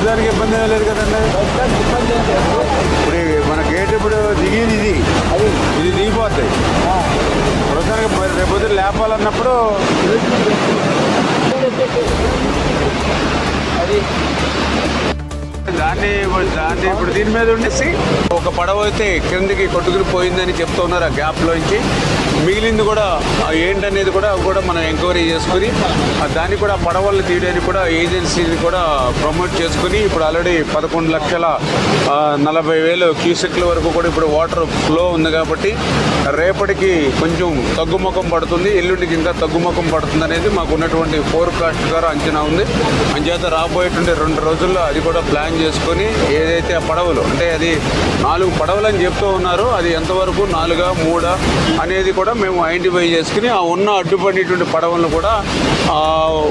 ప్రస్తుతానికి ఇబ్బంది ఏం లేదు కదండి. ఇప్పుడు మన గేట్ ఇప్పుడు దిగేది ఇది దిగిపోతాయి. ప్రస్తుతానికి రేపు పొద్దున లేపాలన్నప్పుడు దాన్ని ఇప్పుడు దీని మీద ఉండేసి ఒక పడవ అయితే కిందకి కొట్టుకుని పోయిందని చెప్తున్నారు. ఆ గ్యాప్లోంచి మిగిలింది కూడా ఏంటనేది కూడా మనం ఎంక్వైరీ చేసుకుని దాన్ని కూడా పడవలను తీయడానికి కూడా ఏజెన్సీని కూడా ప్రమోట్ చేసుకుని ఇప్పుడు ఆల్రెడీ 11,40,000 క్యూసెక్ల వరకు కూడా ఇప్పుడు వాటర్ ఫ్లో ఉంది. కాబట్టి రేపటికి కొంచెం తగ్గుముఖం పడుతుంది, ఎల్లుండికి ఇంకా తగ్గుముఖం పడుతుంది అనేది మాకు ఉన్నటువంటి ఫోర్కాస్ట్ గారు అంచనా ఉంది. అంచేత రాబోయేటువంటి 2 రోజుల్లో అది కూడా ప్లాన్ చేసుకొని ఏదైతే ఆ పడవలు అంటే అది 4 పడవలు అని చెప్తూ ఉన్నారు, అది ఎంతవరకు 4, 3 అనేది కూడా మేము ఐడెంటిఫై చేసుకుని ఆ ఉన్న అడ్డుపడినటువంటి పడవలను కూడా